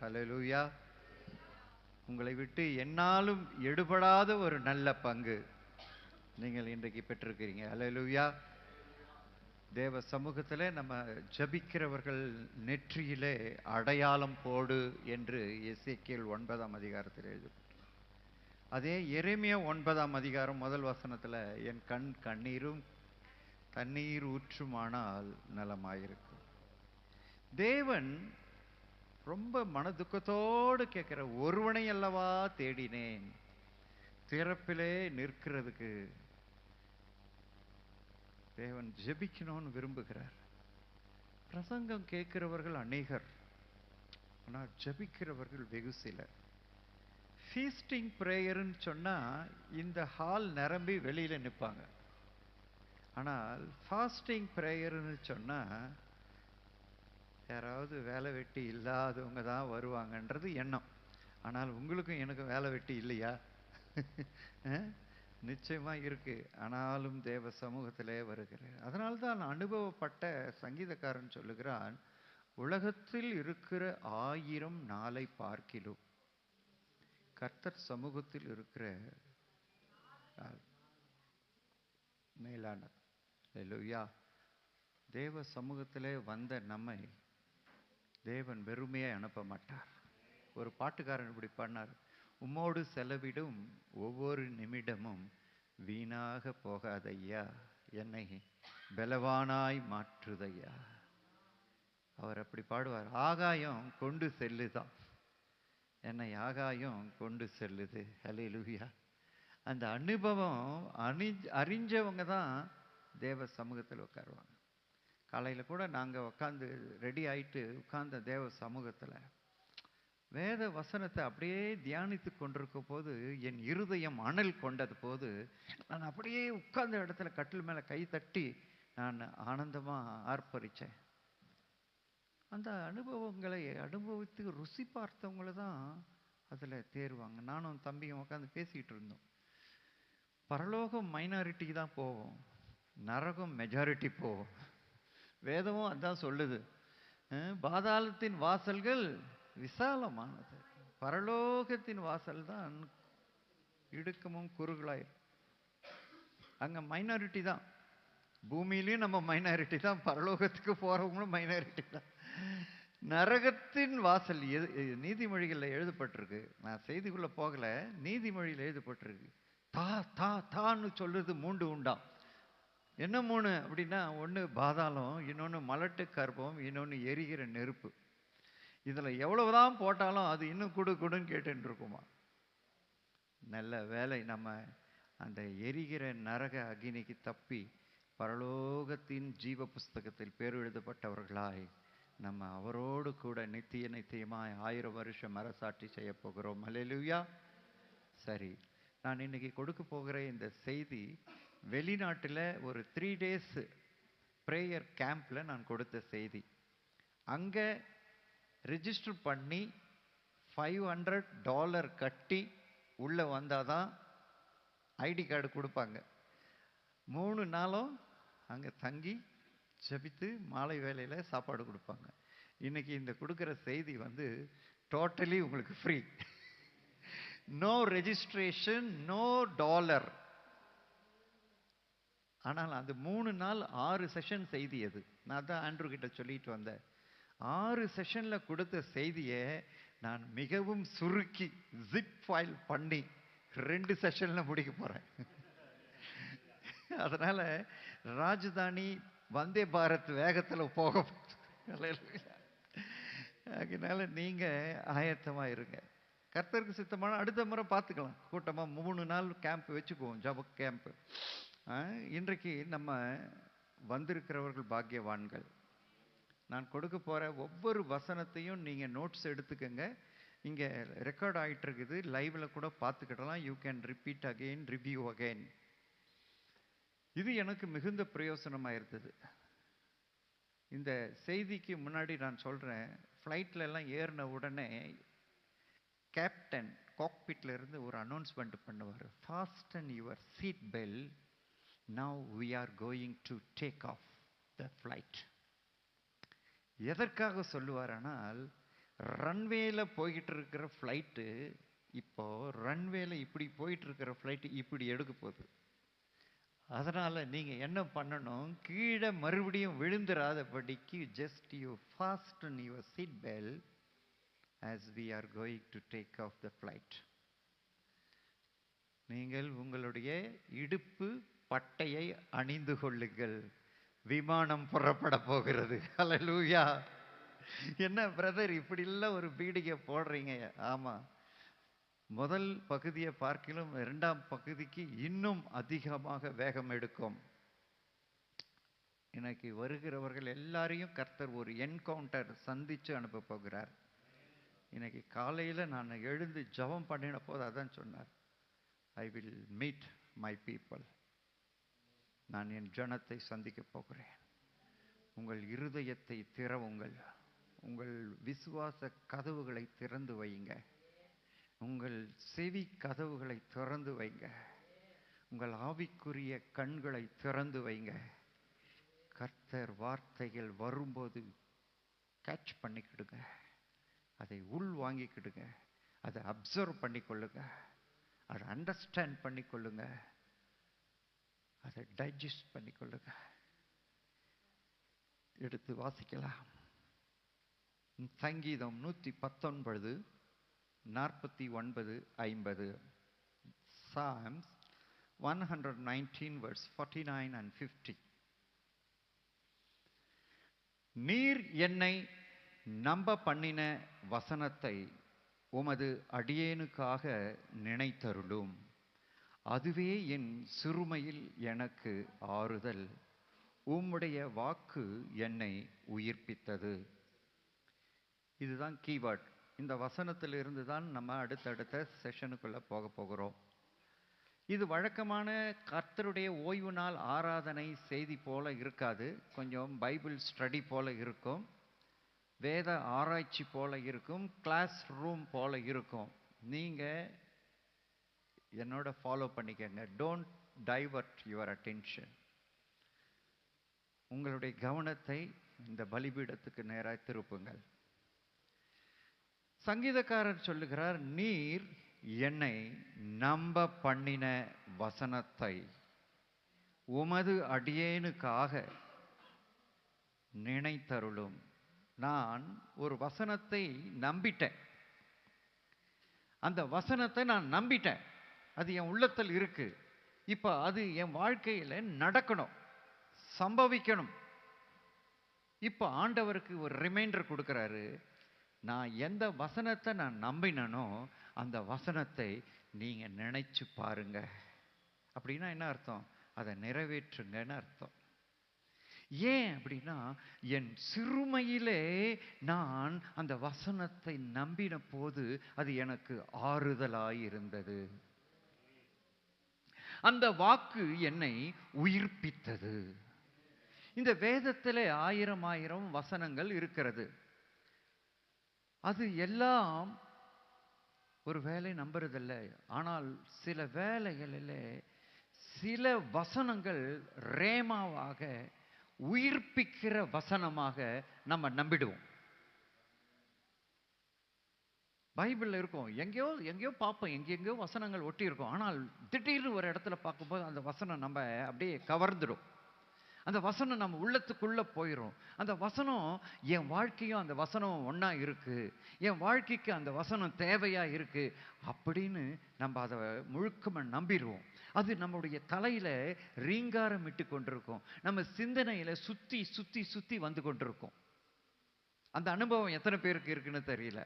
ஹல்லேலூயா. உங்களை விட்டு என்னாலும் எடுபடாத ஒரு நல்ல பங்கு நீங்கள் இன்றைக்கு பெற்றிருக்கிறீங்க. ஹல்லேலூயா. தேவ சமூகத்திலே நம்ம ஜபிக்கிறவர்கள் நெற்றியிலே அடையாளம் போடு என்று எசேக்கியேல் 9ஆம் அதிகாரத்தில் எழுதப்பட்டிருக்கு. அதே எரேமியா 9ஆம் அதிகாரம் முதல் வசனத்தில் என் கண் கண்ணீரும் தண்ணீர் ஊற்றுமானால் நலமாயிருக்கும். தேவன் ரொம்ப மனதுக்கத்தோடு கேட்கிற, ஒருவனை அல்லவா தேடினேன், திறப்பிலே நிற்கிறதுக்கு தேவன் ஜெபிக்கணும்னு விரும்புகிறார். பிரசங்கம் கேட்கிறவர்கள் அநேகர், ஆனால் ஜெபிக்கிறவர்கள் வெகு சிலர். ஃபீஸ்டிங் ப்ரேயர்னு சொன்னா இந்த ஹால் நிரம்பி வெளியில நிற்பாங்க. ஆனால் ஃபாஸ்டிங் ப்ரேயர்னு சொன்னா யாராவது வேலை வெட்டி இல்லாதவங்க தான் வருவாங்கன்றது எண்ணம். ஆனால் உங்களுக்கும் எனக்கும் வேலை வெட்டி இல்லையா? நிச்சயமா இருக்கு. ஆனாலும் தேவ சமூகத்திலே வருகிறேன். அதனால்தான் அனுபவப்பட்ட சங்கீதக்காரன் சொல்லுகிறான், உலகத்தில் இருக்கிற 1000 நாளை பார்க்கிலும் கர்த்தர் சமூகத்தில் இருக்கிற மேலானது. ஹல்லேலூயா. தேவ சமூகத்திலே வந்த நம்மை தேவன் வெறுமையை அனுப்ப மாட்டார். ஒரு பாட்டுக்காரன் இப்படி பண்ணார், உம்மோடு செலவிடும் ஒவ்வொரு நிமிடமும் வீணாக போகாதையா, என்னை பலவானாய் மாற்றுதையா. அவர் அப்படி பாடுவார். ஆகாயம் கொண்டு செல்லுதான், என்னை ஆகாயம் கொண்டு செல்லுது. ஹல்லேலூயா. அந்த அனுபவம் அறிஞ்சவங்க தான் தேவ சமூகத்தில் உட்காருவாங்க. காலையில் கூட நாங்கள் உட்காந்து ரெடி ஆயிட்டு உட்கார்ந்த தேவ சமூகத்தில் வேத வசனத்தை அப்படியே தியானித்து கொண்டிருக்க போது என் இருதயம் அனல் கொண்டது போது நான் அப்படியே உட்கார்ந்த இடத்துல கட்டில் மேலே கை தட்டி நான் ஆனந்தமாக ஆர்ப்பரித்தேன். அந்த அனுபவங்களை அனுபவித்து ருசி பார்த்தவங்கள தான் அதில் தேர்வாங்க. நானும் தம்பியும் உட்காந்து பேசிகிட்டு இருந்தோம். பரலோகம் மைனாரிட்டிக்கு தான் போவோம், நரகம் மெஜாரிட்டி போவோம். வேதமும் அதான் சொல்லுது. பாதாளத்தின் வாசல்கள் விசாலமானது, பரலோகத்தின் வாசல் தான் இடுக்கமும் குறுகலாய். அங்க மைனாரிட்டி தான். பூமியிலையும் நம்ம மைனாரிட்டி தான், பரலோகத்துக்கு போறவங்களும் மைனாரிட்டி தான். நரகத்தின் வாசல் நீதிமொழிகளில் எழுதப்பட்டிருக்கு. நான் செய்திக்குள்ள போகல, நீதிமொழியில் எழுதப்பட்டிருக்கு. தா தா தான்னு சொல்றது 3 உண்டாம். என்ன 3 அப்படின்னா, ஒன்று பாதாளம், இன்னொன்று மலட்டு கர்ப்பம், இன்னொன்று எரிகிற நெருப்பு. இதுல எவ்வளவுதான் போட்டாலும் அது இன்னும் கொடுன்னு கேட்டுன்னு இருக்குமா. நல்ல வேலை நம்ம அந்த எரிகிற நரக அக்னிக்கு தப்பி பரலோகத்தின் ஜீவ புஸ்தகத்தில் பேர் எழுதப்பட்டவர்களாய் நம்ம அவரோடு கூட நித்தியமாய் 1000 வருஷம் அரசாட்சி செய்ய போகிறோம். ஹல்லேலூயா. சரி, நான் இன்னைக்கு கொடுக்க போகிற இந்த செய்தி வெளிநாட்டில் ஒரு 3 days ப்ரேயர் கேம்பில் நான் கொடுத்த செய்தி. அங்கே ரிஜிஸ்டர் பண்ணி $500 கட்டி உள்ளே வந்தால் தான் ஐடி கார்டு கொடுப்பாங்க. 3 நாளும் அங்கே தங்கி ஜெபித்து மாலை வேளையில் சாப்பாடு கொடுப்பாங்க. இன்னைக்கு இந்த கொடுக்குற செய்தி டோட்டலி உங்களுக்கு free. No registration, no dollar. ஆனால் அந்த 3 நாள் 6 செஷன் செய்தி அது. நான் தான் ஆண்ட்ரூ கிட்ட சொல்லிட்டு வந்தேன். 6 செஷனில் கொடுத்த செய்தியை நான் மிகவும் சுருக்கி ஜிப் ஃபைல் பண்ணி 2 செஷனில் முடிக்க போகிறேன். அதனால் ராஜதானி வந்தே பாரத் வேகத்தில் போக, அதனால நீங்கள் ஆயத்தமாக இருங்க. கர்த்தருக்கு சித்தமான அடுத்த முறை பார்த்துக்கலாம். கூட்டமாக 3 நாள் கேம்ப் வச்சுக்குவோம், ஜப கேம்ப். இன்றைக்கு நம்ம வந்திருக்கிறவர்கள் பாக்கியவான்கள். நான் கொடுக்க போகிற ஒவ்வொரு வசனத்தையும் நீங்கள் நோட்ஸ் எடுத்துக்கங்க. இங்கே ரெக்கார்ட் ஆகிட்டு இருக்குது, லைவில் கூட பார்த்துக்கிடலாம். You can repeat again, review again. இது எனக்கு மிகுந்த பிரயோசனமாக இருந்தது. இந்த செய்திக்கு முன்னாடி நான் சொல்கிறேன், ஃப்ளைட்டில் எல்லாம் ஏறின உடனே கேப்டன் காக்பிட்ல இருந்து ஒரு அனௌன்ஸ்மெண்ட் பண்ணுவார். Fasten your seat belt, now we are going to take off the flight. எதற்காக சொல்லுவார்? ஆனால் ரன்வேல போய்கிட்டு இருக்கிற ஃப்ளைட்டு இப்போ ரன்வேல இப்படி போயிட்டு இருக்கிற ஃப்ளைட்டு இப்படி எடுக்க போகுது. அதனால நீங்க என்ன பண்ணணும், கீழே மறுபடியும் விழுந்துராதபடிக்கு just you fasten your seat belt as we are going to take off the flight. நீங்கள் உங்களுடைய இடுப்பு பட்டையை அணிந்து கொள்ளுங்கள், விமானம் புறப்பட போகிறது. ஹல்லேலூயா. என்ன பிரதர் இப்படி எல்லாம் ஒரு பீடிகை போடுறீங்க? ஆமா, முதல் பகுதியை பார்க்கிலும் இரண்டாம் பகுதிக்கு இன்னும் அதிகமாக வேகம் எடுக்கும். இன்னைக்கு வருகிறவர்கள் எல்லாரையும் கர்த்தர் ஒரு என்கவுண்டர் சந்திச்சு அனுப்ப போகிறார். இன்னைக்கு காலையில நான் எழுந்து ஜெபம் பண்ணின போது அதான் சொன்னார், I will meet my people. நான் என் ஜனத்தை சந்திக்க போகிறேன். உங்கள் இருதயத்தை திறவுங்கள், உங்கள் விசுவாச கதவுகளை திறந்து வையுங்க, உங்கள் செவி கதவுகளை திறந்து வைங்க, உங்கள் ஆவிக்குரிய கண்களை திறந்து வைங்க. கர்த்தர் வார்த்தைகள் வரும்போது கேட்ச் பண்ணிக்கிடுங்க, அதை உள் வாங்கிக்கிடுங்க, அதை அப்சர்வ் பண்ணிக்கொள்ளுங்க, அதை அண்டர்ஸ்டாண்ட் பண்ணிக்கொள்ளுங்க, அதை டைஜஸ்ட் பண்ணிக்கொள்ளுங்க. எடுத்து வாசிக்கலாம். சங்கீதம் 119 49 50. Psalms 119 verse 49 and 50. நீர் என்னை நம்ப பண்ணின வசனத்தை உமது அடியேனுக்காக நினைத்தருளும். அதுவே என் சிறுமையில் எனக்கு ஆறுதல். உம்முடைய வாக்கு என்னை உயிர்ப்பித்தது. இதுதான் கீவேர்ட். இந்த வசனத்திலிருந்து தான் நம்ம அடுத்தடுத்த செஷனுக்குள்ள போக போகிறோம். இது வழக்கமான கர்த்தருடைய ஓய்வு நாள் ஆராதனை செய்தி போல இருக்காது. கொஞ்சம் பைபிள் ஸ்டடி போல இருக்கும், வேத ஆராய்ச்சி போல இருக்கும், கிளாஸ் ரூம் போல இருக்கும். நீங்க என்னோட ஃபாலோ பண்ணிக்கங்க. Don't divert your attention. உங்களுடைய கவனத்தை இந்த பலிபீடத்துக்கு நேராக திருப்புங்கள். சங்கீதக்காரர் சொல்லுகிறார், நீர் என்னை நம்ப பண்ணின வசனத்தை உமது அடியேனுக்காக நினைத்தருளும். நான் ஒரு வசனத்தை நம்பிட்டேன், அந்த வசனத்தை நான் நம்பிட்டேன், அது என் உள்ளத்தில் இருக்கு. இப்ப அது என் வாழ்க்கையில நடக்கணும், சம்பவிக்கணும். இப்ப ஆண்டவருக்கு ஒரு ரிமைண்டர் கொடுக்கிறாரு, நான் எந்த வசனத்தை நான் நம்பினனோ அந்த வசனத்தை நீங்க நினைச்சு பாருங்க. அப்படின்னா என்ன அர்த்தம்? அதை நிறைவேற்றுங்கன்னு அர்த்தம். ஏன் அப்படின்னா, என் சிறுமையிலே நான் அந்த வசனத்தை நம்பின போது அது எனக்கு ஆறுதலாயிருந்தது. அந்த வாக்கு என்னை உயிர்ப்பித்தது. இந்த வேதத்திலே 1000 வசனங்கள் இருக்கிறது. அது எல்லாம் ஒரு வேலை நம்புறதில்ல. ஆனால் சில வேலைகளில் சில வசனங்கள் ரேமாவாக, உயிர்ப்பிக்கிற வசனமாக நம்ம நம்பிடுவோம். பைபிள்ல இருக்கும், எங்கேயோ எங்கேயோ பார்ப்போம், எங்கெங்கயோ வசனங்கள் ஒட்டி இருக்கும். ஆனால் திடீர்னு ஒரு இடத்துல பார்க்கும்போது அந்த வசனம் நம்ம அப்படியே கவர்ந்துடும். அந்த வசனம் நம்ம உள்ளத்துக்குள்ள போயிடும். அந்த வசனம் என் வாழ்க்கையும் அந்த வசனம் ஒன்னா இருக்கு, என் வாழ்க்கைக்கு அந்த வசனம் தேவையா இருக்கு அப்படின்னு நம்ம அதை முழுக்கமா நம்பிடுவோம். அது நம்முடைய தலையில ரீங்காரம் இட்டு கொண்டிருக்கும், நம்ம சிந்தனையில சுத்தி சுத்தி சுத்தி வந்து கொண்டிருக்கும். அந்த அனுபவம் எத்தனை பேருக்கு இருக்குன்னு தெரியல.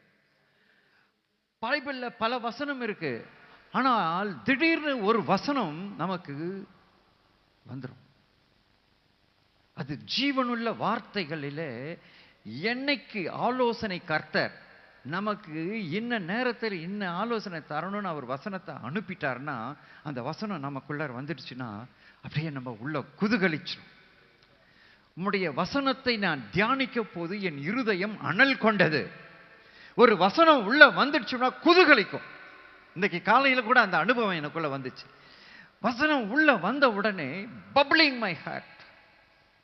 பைபிள்ல பல வசனம் இருக்கு, ஆனால் திடீர்னு ஒரு வசனம் நமக்கு வந்துடும். அது ஜீவனுள்ள வார்த்தைகளிலே என்னைக்கு ஆலோசனை கர்த்தர் நமக்கு இன்ன நேரத்தில் இன்ன ஆலோசனை தரணும்னு அவர் வசனத்தை அனுப்பிட்டார்னா, அந்த வசனம் நமக்குள்ள வந்துடுச்சுன்னா அப்படியே நம்ம உள்ள குதூகலிச்சிடும். உம்முடைய வசனத்தை நான் தியானிக்க போது என் இருதயம் அனல் கொண்டது. ஒரு வசனம் உள்ள வந்துடுச்சுன்னா குதூகலிக்கும். இன்னைக்கு காலையில கூட அந்த அனுபவம் எனக்குள்ள வந்துச்சு. வசனம் உள்ள வந்த உடனே பப்ளிங் மை ஹார்ட்,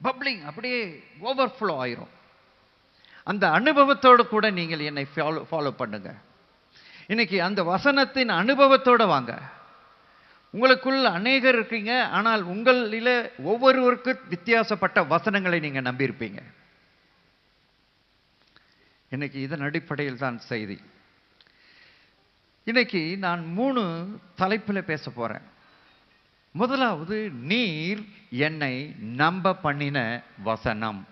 பப்ளிங் அப்படியே ஓவர்ஃப்ளோ ஆயிரும். அந்த அனுபவத்தோடு கூட நீங்கள் என்னை ஃபாலோ பண்ணுங்க. இன்னைக்கு அந்த வசனத்தின் அனுபவத்தோட வாங்க. உங்களுக்குள்ள அநேகர் இருக்கீங்க, ஆனால் உங்களில் ஒவ்வொருவருக்கும் வித்தியாசப்பட்ட வசனங்களை நீங்க நம்பியிருப்பீங்க. இன்னைக்கு இதன் அடிப்படையில் தான் செய்தி. இன்னைக்கு நான் 3 தலைப்பில் பேச போறேன். முதலாவது, நீர் என்னை நம்ப பண்ணின வசனம்.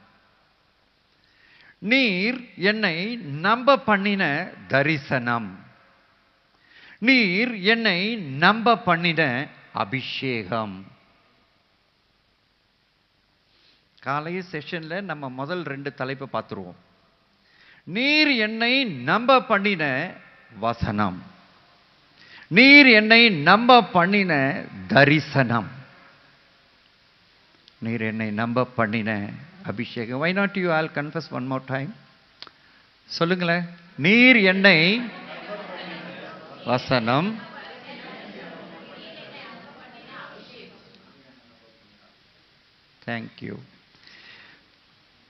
நீர் என்னை நம்ப பண்ணின தரிசனம். நீர் என்னை நம்ப பண்ணின அபிஷேகம். காலை செஷன்ல நம்ம முதல் 2 தலைப்பை பார்த்துருவோம். நீர் என்னை நம்ப பண்ணின வசனம், நீர் என்னை நம்ப பண்ணின தரிசனம், நீர் என்னை நம்ப பண்ணின அபிஷேகம். Why not you all confess one more time? சொல்லுங்களேன். நீர் என்னை வசனம், thank you.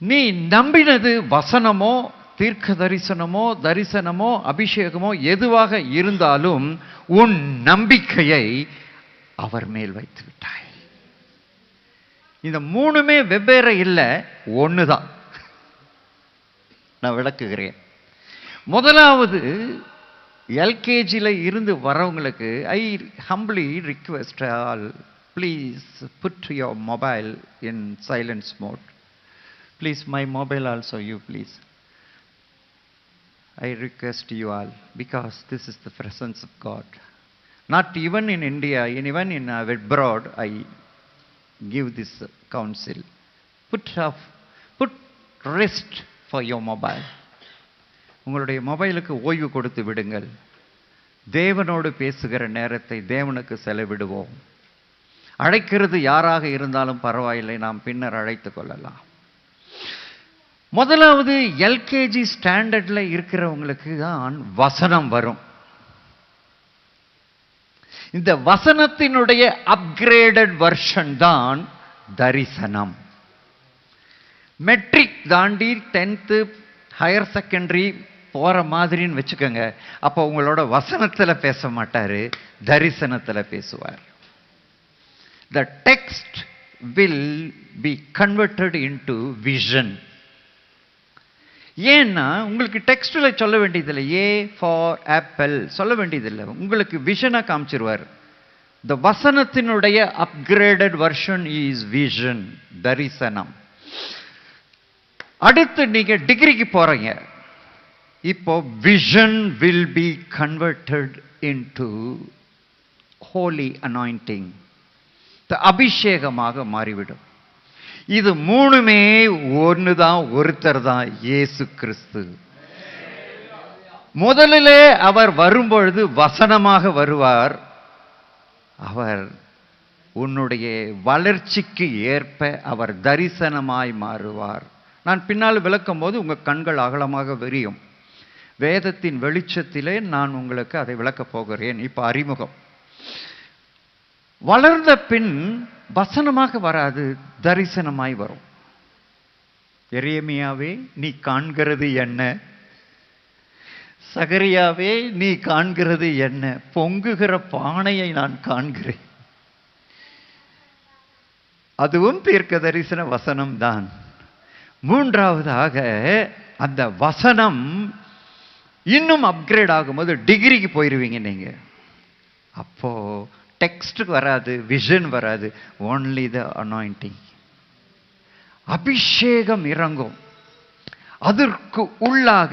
நீ நம்பினது வசனமோ தீர்க்க தரிசனமோ தரிசனமோ அபிஷேகமோ எதுவாக இருந்தாலும் உன் நம்பிக்கையை அவர் மேல் வைத்து விட்டாய். இந்த 3மே வெவ்வேறு இல்லை, ஒண்ணுதான். நான் விளக்குகிறேன். முதலாவது, எல்கேஜியில் இருந்து வரவங்களுக்கு I humbly request all, please put your mobile in silence mode. Please my mobile also you please. I request you all, because this is the presence of God. Not even in India, even in abroad, I give this counsel. Put rest for your mobile. உங்களுடைய மொபைலுக்கு ஓய்வு கொடுத்து விடுங்கள். தேவனோடு பேசுகிற நேரத்தை தேவனுக்கு செலவிடுவோம். அழைக்கிறது யாராக இருந்தாலும் பரவாயில்லை, நாம் பின்னர் அழைத்துக் கொள்ளலாம். முதலாவது, எல்கேஜி ஸ்டாண்டர்ட்ல இருக்கிறவங்களுக்கு தான் வசனம் வரும். இந்த வசனத்தினுடைய அப்கிரேடட் வெர்ஷன் தான் தரிசனம். மெட்ரிக் தாண்டி 10th ஹையர் செகண்டரி போற மாதிரின்னு வச்சுக்கோங்க. அப்போ உங்களோட வசனத்துல பேச மாட்டாரு, தரிசனத்துல பேசுவார். The text will be converted into vision. ஏன்னா உங்களுக்கு டெக்ஸ்ட்ல சொல்ல வேண்டியதில்லை, ஏ ஃபார் ஆப்பிள் சொல்ல வேண்டியதில்லை, உங்களுக்கு விஷனா காமிச்சிருவார். இந்த வசனத்தினுடைய அப்கிரேடட் வெர்ஷன் இஸ் விஷன், தரிசனம். அடுத்து நீங்க டிகிரிக்கு போறீங்க. இப்போ vision will be converted into holy anointing, அபிஷேகமாக மாறிவிடும். இது 3மே ஒண்ணுதான், ஒருத்தர் தான், இயேசு கிறிஸ்து. முதலிலே அவர் வரும்பொழுது வசனமாக வருவார். அவர் உன்னுடைய வளர்ச்சிக்கு ஏற்ப அவர் தரிசனமாய் மாறுவார். நான் பின்னால் விளக்கும் போது உங்க கண்கள் அகலமாக விரியும். வேதத்தின் வெளிச்சத்திலே நான் உங்களுக்கு அதை விளக்கப் போகிறேன். இப்ப அறிமுகம். வளர்ந்த பின் வசனமாக வராது, தரிசனமாய் வரும். எரேமியாவே நீ காண்கிறது என்ன? சகரியாவே நீ காண்கிறது என்ன? பொங்குகிற பானையை நான் காண்கிறேன். அதுவும் தீர்க்க தரிசன வசனம் தான். மூன்றாவதாக அந்த வசனம் இன்னும் அப்கிரேட் ஆகும்போது டிகிரிக்கு போயிருவீங்க நீங்க. அப்போ டெக்ஸ்ட் வராது, விஷன் வராது, ஓன்லி த அனாயிண்டிங். அபிஷேகம் இறங்கும். அதற்கு உள்ளாக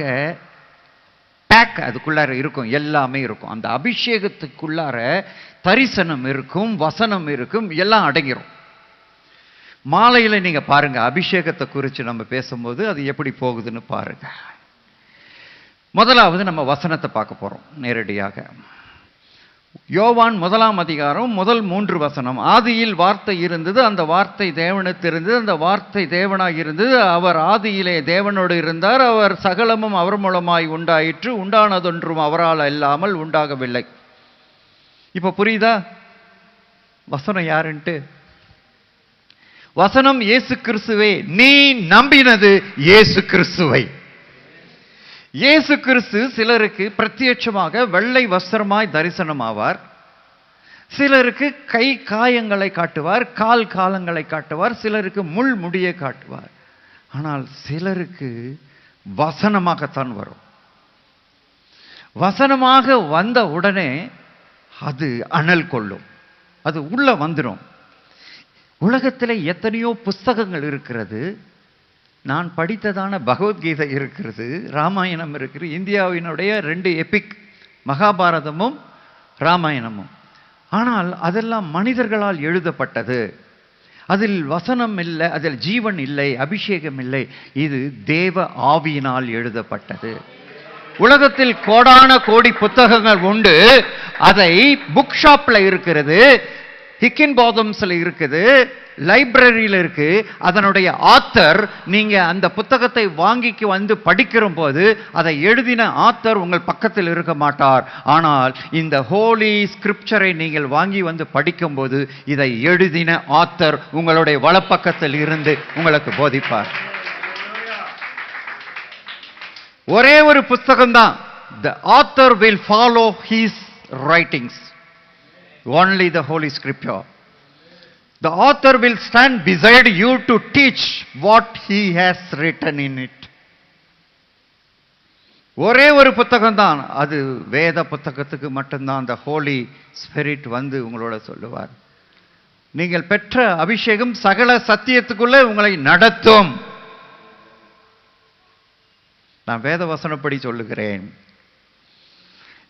பேக் அதுக்குள்ளார இருக்கும், எல்லாமே இருக்கும். அந்த அபிஷேகத்துக்குள்ளார தரிசனம் இருக்கும், வசனம் இருக்கும், எல்லாம் அடங்கிரும். மாலையில நீங்க பாருங்க, அபிஷேகத்தை குறித்து நம்ம பேசும்போது அது எப்படி போகுதுன்னு பாருங்க. முதலாவது நம்ம வசனத்தை பார்க்க போறோம் நேரடியாக. யோவான் 1ஆம் அதிகாரம் முதல் 3 வசனம். ஆதியில் வார்த்தை இருந்தது, அந்த வார்த்தை தேவனிடத்திருந்தது, அந்த வார்த்தை தேவனாய் இருந்தது, அவர் ஆதியிலே தேவனோடு இருந்தார், அவர் சகலமும் அவர் மூலமாய் உண்டாயிற்று, உண்டானதொன்றும் அவரால் இல்லாமல் உண்டாகவில்லை. இப்ப புரியுதா வசனம் யாருன்ட்டு? வசனம் இயேசு கிறிஸ்துவே. நீ நம்பினது இயேசு கிறிஸ்துவை. இயேசு கிறிஸ்து சிலருக்கு பிரத்யட்சமாக வெள்ளை வஸ்திரமாய் தரிசனமாவார். சிலருக்கு கை காயங்களை காட்டுவார், கால் காலங்களை காட்டுவார், சிலருக்கு முள் முடியை காட்டுவார். ஆனால் சிலருக்கு வசனமாகத்தான் வரும். வசனமாக வந்த உடனே அது அனல் கொள்ளும், அது உள்ள வந்துடும். உலகத்தில் எத்தனையோ புஸ்தகங்கள் இருக்கிறது. நான் படித்ததான பகவத்கீதை இருக்கிறது, ராமாயணம் இருக்கிறது. இந்தியாவினுடைய 2 எபிக், மகாபாரதமும் ராமாயணமும். ஆனால் அதெல்லாம் மனிதர்களால் எழுதப்பட்டது. அதில் வசனம் இல்லை, அதில் ஜீவன் இல்லை, அபிஷேகம் இல்லை. இது தேவ ஆவியினால் எழுதப்பட்டது. உலகத்தில் கோடான கோடி புத்தகங்கள் உண்டு. அதை புக் ஷாப்ல இருக்கிறது, ஹிக்கின் பாதம்ஸ்ல இருக்குது, லைப்ரரியில் இருக்கு. அதனுடைய ஆத்தர், நீங்க அந்த புத்தகத்தை வாங்கிக்கு வந்து படிக்கிற போது அதை எழுதின ஆத்தர் உங்கள் பக்கத்தில் இருக்க மாட்டார். ஆனால் இந்த ஹோலி ஸ்கிரிப்சரை நீங்கள் வாங்கி வந்து படிக்கும் போது இதை எழுதின ஆத்தர் உங்களுடைய வலப்பக்கத்தில் இருந்து உங்களுக்கு போதிப்பார். ஒரே ஒரு புத்தகம் தான். The author will follow his writings. Only the Holy Scripture. The author will stand beside you to teach what he has written in it. ஒரே ஒரு புத்தகம் தான். அது வேத புத்தகத்துக்கு மட்டும்தான் அந்த ஹோலி ஸ்பிரிட் வந்து உங்களோட சொல்லுவார். நீங்கள் பெற்ற அபிஷேகம் சகல சத்தியத்துக்குள்ளே உங்களை நடத்தும். நான் வேத வசனப்படி சொல்லுகிறேன்.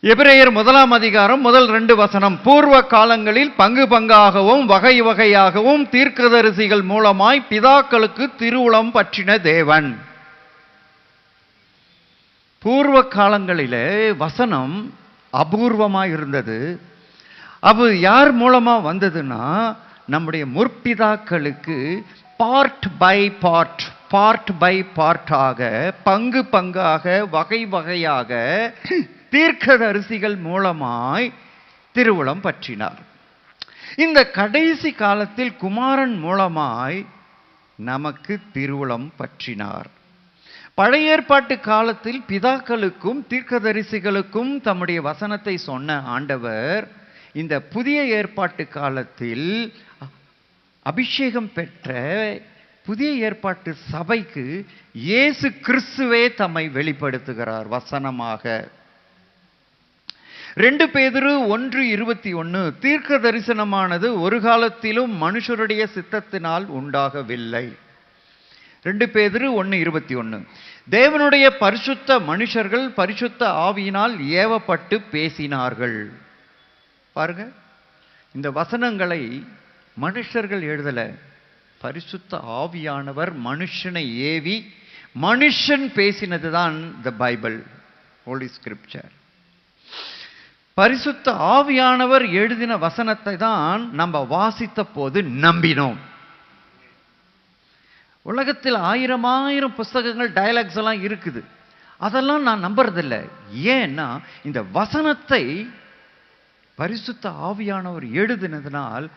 எபிரேயர் 1 அதிகாரம் 2 வசனம். பூர்வ காலங்களில் பங்கு பங்காகவும் வகை வகையாகவும் தீர்க்கதரிசிகள் மூலமாய் பிதாக்களுக்கு திருவுளம் பற்றின தேவன். பூர்வ காலங்களிலே வசனம் அபூர்வமாய் இருந்தது. அது யார் மூலமா வந்ததுன்னா, நம்முடைய முற்பிதாக்களுக்கு part by part, part by பார்ட்டாக, பங்கு பங்காக, வகை வகையாக தீர்க்கதரிசிகள் மூலமாய் திருவுளம் பற்றினார். இந்த கடைசி காலத்தில் குமாரன் மூலமாய் நமக்கு திருவுளம் பற்றினார். பழைய ஏற்பாட்டு காலத்தில் பிதாக்களுக்கும் தீர்க்கதரிசிகளுக்கும் தம்முடைய வசனத்தை சொன்ன ஆண்டவர், இந்த புதிய ஏற்பாட்டு காலத்தில் அபிஷேகம் பெற்ற புதிய ஏற்பாட்டு சபைக்கு இயேசு கிறிஸ்துவே தம்மை வெளிப்படுத்துகிறார் வசனமாக. 2 பேதுரு 1:21, தீர்க்க தரிசனமானது ஒரு காலத்திலும் மனுஷருடைய சித்தத்தினால் உண்டாகவில்லை. 2 பேதுரு 1:21. தேவனுடைய பரிசுத்த மனுஷர்கள் பரிசுத்த ஆவியினால் ஏவப்பட்டு பேசினார்கள். பாருங்க, இந்த வசனங்களை மனுஷர்கள் எழுதல, பரிசுத்த ஆவியானவர் மனுஷனை ஏவி மனுஷன் பேசினதுதான் தி பைபிள், ஹோலி ஸ்கிரிப்சர். பரிசுத்த ஆவியானவர் எழுதின வசனத்தை தான் நம்ம வாசித்த போது நம்பினோம். உலகத்தில் 1000 புஸ்தகங்கள், டயலாக்ஸ் எல்லாம் இருக்குது. அதெல்லாம் நான் நம்புறதில்லை. ஏன்னா இந்த வசனத்தை பரிசுத்த ஆவியானவர் எழுதினதுனால்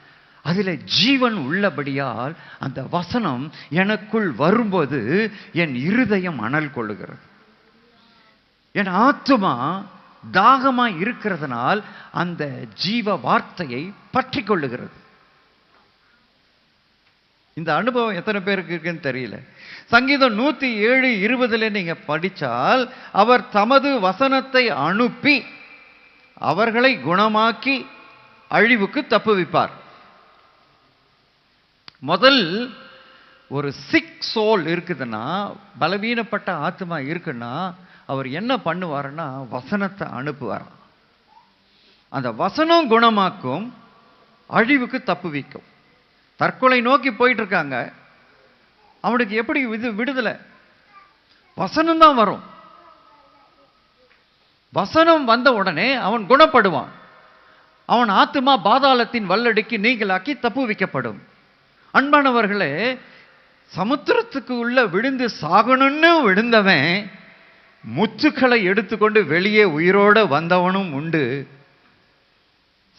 அதில் ஜீவன் உள்ளபடியால் அந்த வசனம் எனக்குள் வரும்போது என் இருதயம் அனல் கொள்ளுகிறது. என் ஆத்துமா தாகமாய் இருக்கிறதுனால் அந்த ஜீவ வார்த்தையை பற்றி கொள்ளுகிறது. இந்த அனுபவம் எத்தனை பேருக்கு இருக்குன்னு தெரியல. சங்கீதம் 107:20 நீங்க படிச்சால், அவர் தமது வசனத்தை அனுப்பி அவர்களை குணமாக்கி அழிவுக்கு தப்புவிப்பார். முதல் ஒரு சிக் சோல் இருக்குதுன்னா, பலவீனப்பட்ட ஆத்மா இருக்குன்னா, அவர் என்ன பண்ணுவாருன்னா வசனத்தை அனுப்புவார். அந்த வசனம் குணமாக்கும், அழிவுக்கு தப்புவிக்கும். தற்கொலை நோக்கி போயிட்டு இருக்காங்க, அவனுக்கு எப்படி விடுதலை? வசனம் தான் வரும். வசனம் வந்த உடனே அவன் குணப்படுவான். அவன் ஆத்துமா பாதாளத்தின் வல்லடிக்கு நீங்களாக்கி தப்புவிக்கப்படும். அன்பானவர்களே, சமுத்திரத்துக்கு உள்ள விழுந்து சாகணும்னு விழுந்தவன் முத்துக்களை எடுத்துக்கொண்டு வெளியே உயிரோட வந்தவனும் உண்டு.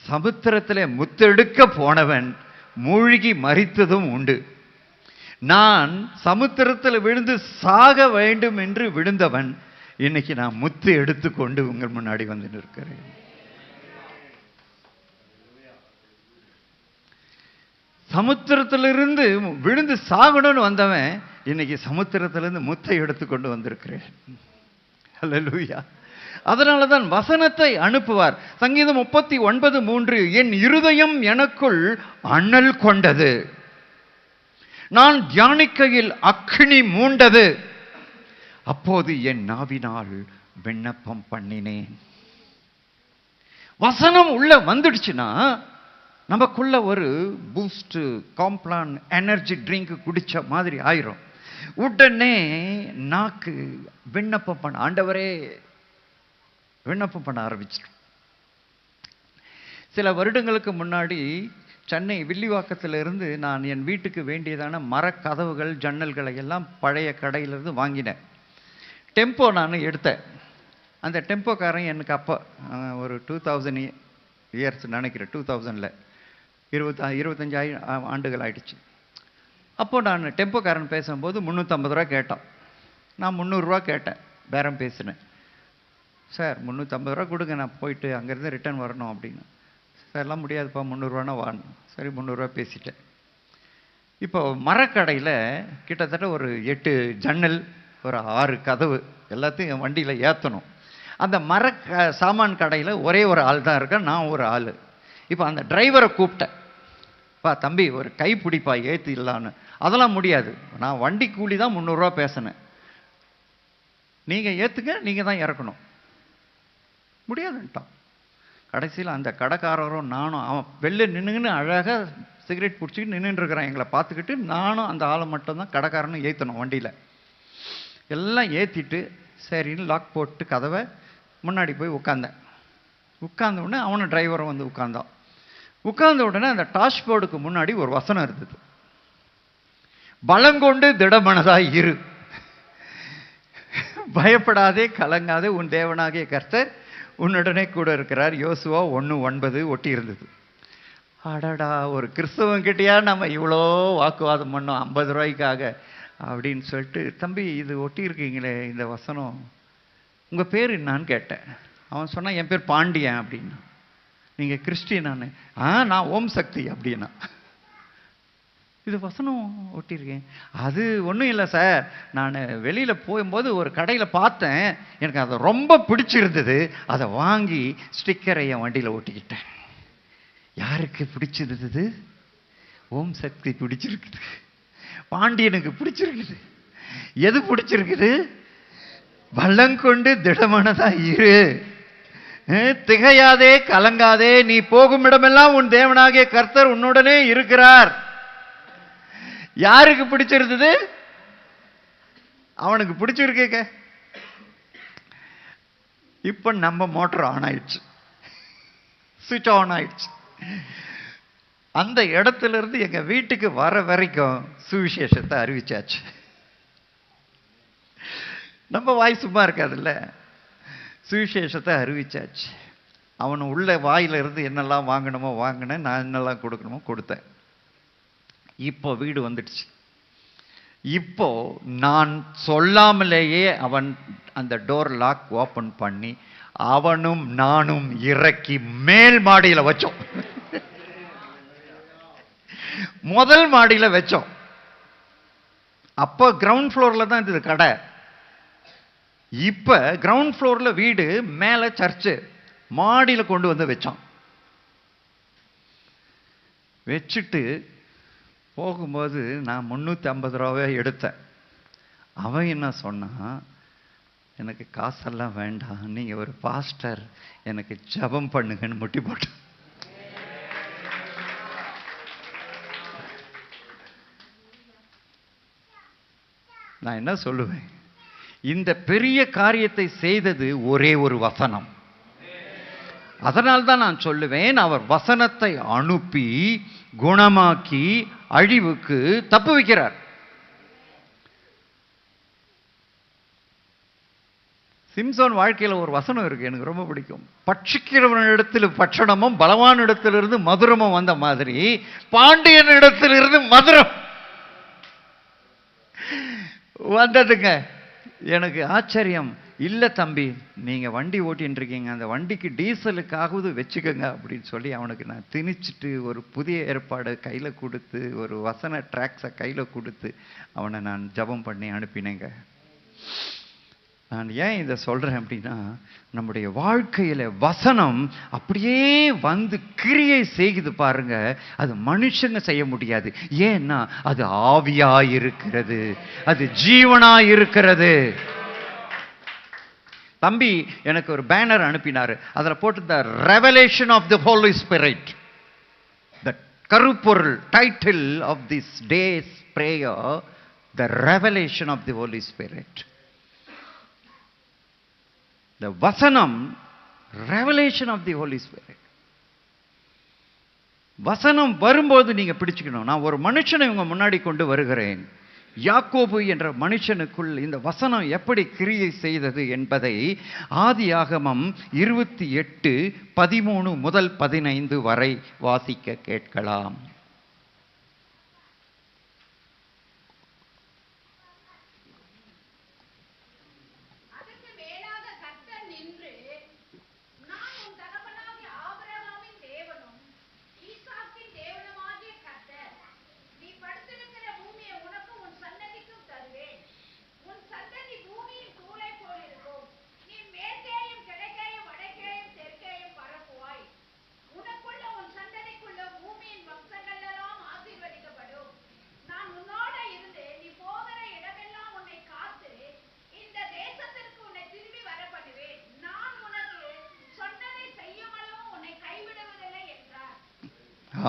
சமுத்திரத்தில் முத்தெடுக்க போனவன் மூழ்கி மரித்ததும் உண்டு. நான் சமுத்திரத்தில் விழுந்து சாக வேண்டும் என்று விழுந்தவன் இன்னைக்கு நான் முத்து எடுத்துக்கொண்டு உங்கள் முன்னாடி வந்து நிற்கிறேன். சமுத்திரத்திலிருந்து விழுந்து சாகணும்னு வந்தவன் இன்னைக்கு சமுத்திரத்திலிருந்து முத்தை எடுத்துக்கொண்டு வந்திருக்கிறேன். அல்லேலூயா. அதனாலதான் வசனத்தை அனுப்புவார். சங்கீதம் 39:3, என் இருதயம் எனக்குள் அனல் கொண்டது, நான் தியானிக்கையில் அக்கினி மூண்டது, அப்போது என் நாவினால் விண்ணப்பம் பண்ணினேன். வசனம் உள்ள வந்துடுச்சுன்னா நமக்குள்ள ஒரு பூஸ்ட், காம்ப்ளான், எனர்ஜி ட்ரிங்க் குடிச்ச மாதிரி ஆயிரும். உடனே நாக்கு விண்ணப்பம் பண்ண, ஆண்டவரே விண்ணப்பம் பண்ண ஆரம்பிச்சிடும். சில வருடங்களுக்கு முன்னாடி சென்னை வில்லிவாக்கத்திலிருந்து நான் என் வீட்டுக்கு வேண்டியதான மரக்கதவுகள், ஜன்னல்களை எல்லாம் பழைய கடையிலிருந்து வாங்கினேன். டெம்போ நான் எடுத்தேன். அந்த டெம்போக்காரன் எனக்கு அப்போ ஒரு 2000 இயர்ஸ் நினைக்கிறேன், 2000ல் 25 ஆண்டுகள் ஆயிடுச்சு. அப்போது நான் டெம்போக்காரன் பேசும்போது 350 ரூபா கேட்டான். நான் 300 ரூபா கேட்டேன், பேரம் பேசினேன். சார் 350 ரூபா கொடுங்க, நான் போயிட்டு அங்கேருந்து ரிட்டர்ன் வரணும் அப்படின்னு. சார் எல்லாம் முடியாதுப்பா, 300 ரூபானா வாங்க. சரி 300 ரூபா பேசிட்டேன். இப்போ மரக்கடையில் கிட்டத்தட்ட ஒரு 8 ஜன்னல், ஒரு 6 கதவு எல்லாத்தையும் என் வண்டியில் ஏற்றணும். அந்த சாமான் கடையில் ஒரே ஒரு ஆள் தான் இருக்கேன், நான் ஒரு ஆள். இப்போ அந்த டிரைவரை கூப்பிட்டேன், பா தம்பி ஒரு கைப்பிடிப்பா ஏற்றிடலான்னு. அதெல்லாம் முடியாது, நான் வண்டி கூலி தான் 300 ரூபா பேசினேன், நீங்கள் ஏற்றுங்க, நீங்கள் தான் இறக்கணும். முடியாதுன்ட்டான். கடைசியில் அந்த கடைக்காரரும் நானும், அவன் வெளில நின்றுன்னு அழகாக சிகரெட் பிடிச்சிக்கிட்டு நின்றுட்டுருக்கிறான் எங்களை பார்த்துக்கிட்டு. நானும் அந்த ஆளை மட்டும்தான் கடைக்காரனும் ஏற்றணும் வண்டியில். எல்லாம் ஏற்றிட்டு சரின்னு லாக் போட்டு கதவை முன்னாடி போய் உட்காந்தேன். உட்கார்ந்த உடனே அவனை டிரைவரை வந்து உட்கார்ந்தான். உட்கார்ந்த உடனே அந்த டாஷ்போர்டுக்கு முன்னாடி ஒரு வசனம் இருந்தது, பலங்கொண்டு திடமனதாய் இரு, பயப்படாதே கலங்காதே, உன் தேவனாகிய கர்த்தர் உன்னுடனே கூட இருக்கிறார். யோசுவா 1:9 ஒட்டி இருந்தது. அடடா, ஒரு கிறிஸ்தவன் கிட்டயா நம்ம இவ்வளோ வாக்குவாதம் பண்ணோம் 50 ரூபாய்க்காக அப்படின்னு சொல்லிட்டு, தம்பி இது ஒட்டி இருக்கீங்களே இந்த வசனம், உங்கள் பேர் என்னான்னு கேட்டேன். அவன் சொன்னான், என் பேர் பாண்டியன் அப்படின்னா. நீங்கள் கிறிஸ்டியனானு? நான் ஓம் சக்தி அப்படின்னா. இது வசனம் ஒட்டியிருக்கேன். அது ஒன்றும் இல்லை சார், நான் வெளியில் போகும்போது ஒரு கடையில் பார்த்தேன், எனக்கு அதை ரொம்ப பிடிச்சிருந்தது, அதை வாங்கி ஸ்டிக்கரை என் வண்டியில் ஒட்டிக்கிட்டேன். யாருக்கு பிடிச்சிருந்தது? ஓம் சக்தி பிடிச்சிருக்குது, பாண்டியனுக்கு பிடிச்சிருக்குது. எது பிடிச்சிருக்குது? பலங்கொண்டு திடமனதா இரு, திகையாதே கலங்காதே, நீ போகும் இடமெல்லாம் உன் தேவனாகிய கர்த்தர் உன்னுடனே இருக்கிறார். யாருக்கு பிடிச்சிருந்தது? அவனுக்கு பிடிச்சிருக்க. இப்ப நம்ம மோட்டர் ஆன் ஆயிடுச்சு, சுவிட்ச் ஆன் ஆயிடுச்சு. அந்த இடத்துல இருந்து எங்க வீட்டுக்கு வர வரைக்கும் சுவிசேஷத்தை அறிவிச்சாச்சு. நம்ம வாய் சும்மா இருக்காதுல்ல, சுவிசேஷத்தை அறிவிச்சாச்சு. அவன் உள்ள வாயில இருந்து என்னெல்லாம் வாங்கணுமோ வாங்கினேன், நான் என்னெல்லாம் கொடுக்கணுமோ கொடுத்தேன். இப்போ வீடு வந்துடுச்சு. இப்போ நான் சொல்லாமலேயே அவன் அந்த டோர் லாக் ஓபன் பண்ணி அவனும் நானும் இறக்கி மேல் மாடியில வச்சோம். முதல் மாடியில வச்சோம். அப்போ கிரவுண்ட் ஃப்ளோர்ல தான் இருந்தது கடை. இப்ப கிரவுண்ட் ஃப்ளோர்ல வீடு, மேல சர்ச்சு, மாடியில கொண்டு வந்து வச்சான். வச்சுட்டு போகும்போது நான் 350 ரூபாவே எடுத்தேன். அவன் என்ன சொன்னான், எனக்கு காசெல்லாம் வேண்டாம், நீங்க ஒரு பாஸ்டர், எனக்கு ஜெபம் பண்ணுங்கன்னு முட்டி போட்டு. நான் என்ன சொல்லுவேன், இந்த பெரிய காரியத்தை செய்தது ஒரே ஒரு வசனம். அதனால்தான் நான் சொல்லுவேன், அவர் வசனத்தை அனுப்பி குணமாக்கி அழிவுக்கு தப்பு வைக்கிறார். சிம்சோன் வாழ்க்கையில் ஒரு வசனம் இருக்கு, எனக்கு ரொம்ப பிடிக்கும். பட்சிக்கிறவனிடத்தில் பட்சணமும் பலவானிடத்திலிருந்து மதுரமும் வந்த மாதிரி பாண்டியன் இடத்திலிருந்து மதுரம் வந்ததுங்க. எனக்கு ஆச்சரியம், இல்லை தம்பி, நீங்கள் வண்டி ஓட்டின்னு இருக்கீங்க, அந்த வண்டிக்கு டீசலுக்காவது வச்சுக்கோங்க அப்படின்னு சொல்லி அவனுக்கு நான் திணிச்சிட்டு ஒரு புதிய ஏற்பாடு கையில் கொடுத்து ஒரு வசன ட்ராக்ஸை கையில் கொடுத்து அவனை நான் ஜெபம் பண்ணி அனுப்பினேங்க. நான் ஏன் இதை சொல்கிறேன் அப்படின்னா, நம்முடைய வாழ்க்கையில் வசனம் அப்படியே வந்து கிரியை செய்து பாருங்க. அது மனுஷங்க செய்ய முடியாது. ஏன்னா அது ஆவியாய் இருக்கிறது, அது ஜீவனாய் இருக்கிறது. தம்பி எனக்கு ஒரு பேனர் அனுப்பினார். அதில் போட்டு the revelation of the Holy Spirit. The கருப்பொருள் title of this day's prayer, the revelation of the Holy Spirit. The வசனம், revelation of the Holy Spirit. வசனம் வரும்போது நீங்க பிடிச்சுக்கணும். நான் ஒரு மனுஷனை உங்க முன்னாடி கொண்டு வருகிறேன். யாக்கோபு என்ற மனுஷனுக்குள் இந்த வசனம் எப்படி கிரியை செய்தது என்பதை ஆதியாகமம் 28:13 முதல் 15 வரை வாசிக்க கேட்கலாம்.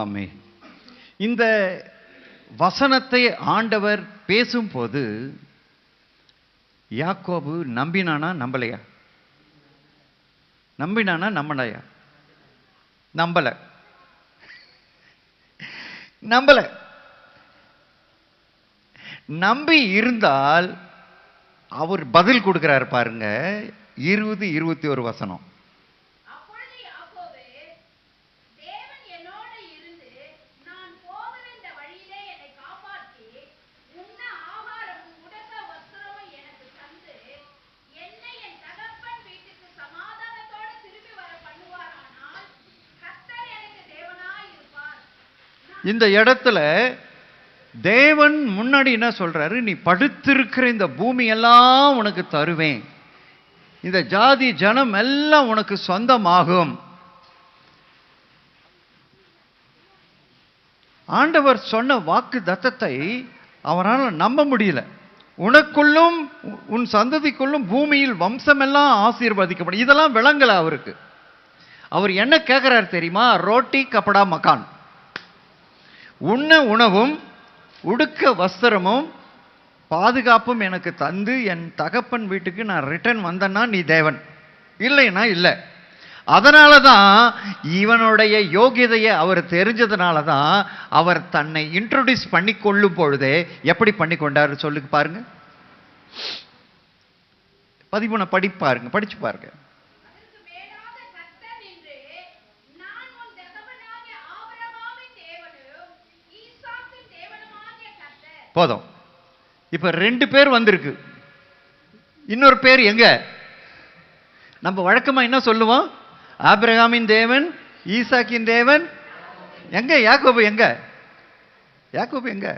ஆமென். இந்த வசனத்தை ஆண்டவர் பேசும்போது யாக்கோபு நம்பினானா நம்பலையா? நம்பினானா நம்பலையா? நம்பல. நம்பல. நம்பி இருந்தால் அவர் பதில் கொடுக்கிறார் பாருங்க. 20-21 வசனம். இந்த இடத்துல தேவன் முன்னாடி என்ன சொல்றாரு? நீ படுத்திருக்கிற இந்த பூமி எல்லாம் உனக்கு தருவேன், இந்த ஜாதி ஜனம் எல்லாம் உனக்கு சொந்தமாகும். ஆண்டவர் சொன்ன வாக்கு தத்தத்தை அவரால் நம்ப முடியல. உனக்குள்ளும் உன் சந்ததிக்குள்ளும் பூமியில் வம்சம் எல்லாம் ஆசீர்வதிக்கப்படும். இதெல்லாம் விளங்கல அவருக்கு. அவர் என்ன கேட்கிறார் தெரியுமா? ரோட்டி கப்படா மக்கான், உண்ண உணவும் உடுக்க வஸ்திரமும் பாதுகாப்பும் எனக்கு தந்து என் தகப்பன் வீட்டுக்கு நான் ரிட்டர்ன் வந்தேன்னா நீ தேவன், இல்லைன்னா இல்லை. அதனால தான் இவனுடைய யோகியதையை அவர் தெரிஞ்சதுனால தான் அவர் தன்னை இன்ட்ரோடியூஸ் பண்ணி கொள்ளும் பொழுதே எப்படி பண்ணி கொண்டாரு சொல்லு பாருங்க. 13 படிச்சு பாருங்க. போதும். இப்ப 2 பேர் வந்திருக்கு. இன்னொரு பேர் எங்க? நம்ம வழக்கமா என்ன சொல்லுவோம்? ஆபிரகாமின் தேவன், ஈசாக்கின் தேவன். எங்க யாக்கோபு? எங்க யாக்கோபு? எங்க?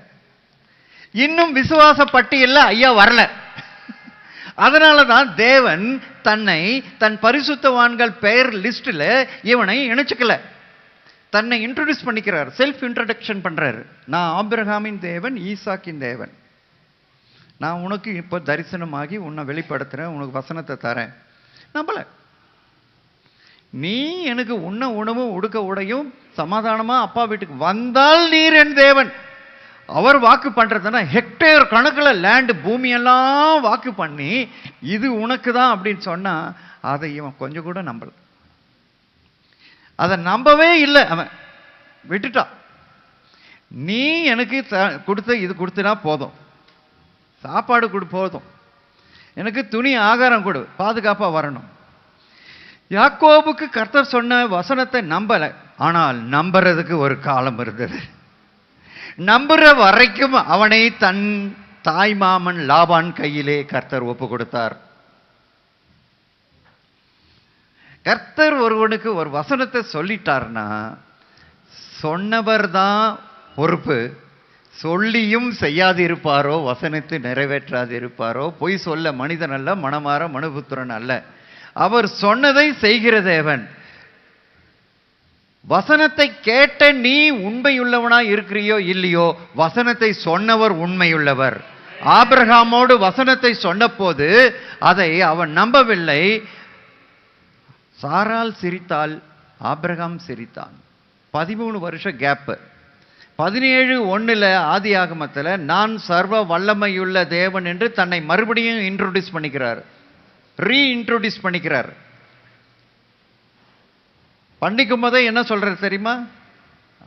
இன்னும் விசுவாச பட்டியல்ல ஐயா வரல. அதனால தான் தேவன் தன்னை தன் பரிசுத்தவான்கள் பெயர் லிஸ்ட்ல இவனை இணைச்சுக்கல. தன்னை இன்ட்ரோடியூஸ் பண்ணிக்கிறார், செல்ஃப் இன்ட்ரோடக்ஷன் பண்றாரு. நான் ஆபிரகாமின் தேவன், ஈசாக்கின் தேவன். நான் உனக்கு இப்ப தரிசனமாகி உன்னை வெளிப்படுத்துறேன், உனக்கு வசனத்தை தரேன். நம்பல. நீ எனக்கு உண்ண உணவும் உடுக்க உடையும் சமாதானமா அப்பா வீட்டுக்கு வந்தால் நீர் என் தேவன். அவர் வாக்கு பண்றதுன்னா ஹெக்டேர் கணக்கில் லேண்டு பூமியெல்லாம் வாக்கு பண்ணி இது உனக்கு தான் அப்படின்னு சொன்னா அதை இவன் கொஞ்சம் கூட நம்பல. அதை நம்பவே இல்லை. அவன் விட்டுட்டான். நீ எனக்கு கொடுத்த இது கொடுத்தனா போதும், சாப்பாடு கொடு போதும், எனக்கு துணி ஆகாரம் கொடு, பாதுகாப்பா வரணும். யாக்கோபுக்கு கர்த்தர் சொன்ன வசனத்தை நம்பல. ஆனால் நம்புறதுக்கு ஒரு காலம் இருந்தது. நம்புற வரைக்கும் அவனை தன் தாய் மாமன் லாபான் கையிலே கர்த்தர் ஒப்பு கொடுத்தார். கர்த்தர் ஒருவனுக்கு ஒரு வசனத்தை சொல்லிட்டார்னா சொன்னவர் தான் பொறுப்பு. சொல்லியும் செய்யாது இருப்பாரோ, வசனத்தை நிறைவேற்றாது இருப்பாரோ. பொய் சொல்ல மனிதன் அல்ல, மனமாற மனுபுத்திரன் அல்ல. அவர் சொன்னதை செய்கிற தேவன். வசனத்தை கேட்ட நீ உண்மையுள்ளவனா இருக்கிறியோ இல்லையோ, வசனத்தை சொன்னவர் உண்மையுள்ளவர். ஆபிரகாமோடு வசனத்தை சொன்னபோது அதை அவன் நம்பவில்லை. சாராள் சிரித்தாள், ஆபிரகாம் சிரித்தான். 13 வருஷம் கேப்பு. 17:1 ஆதியாகமத்தில் நான் சர்வ வல்லமையுள்ள தேவன் என்று தன்னை மறுபடியும் இன்ட்ரோடியூஸ் பண்ணிக்கிறார், ரீஇன்ட்ரோடியூஸ் பண்ணிக்கிறார். பண்ணிக்கும் போதே என்ன சொல்றாரு தெரியுமா?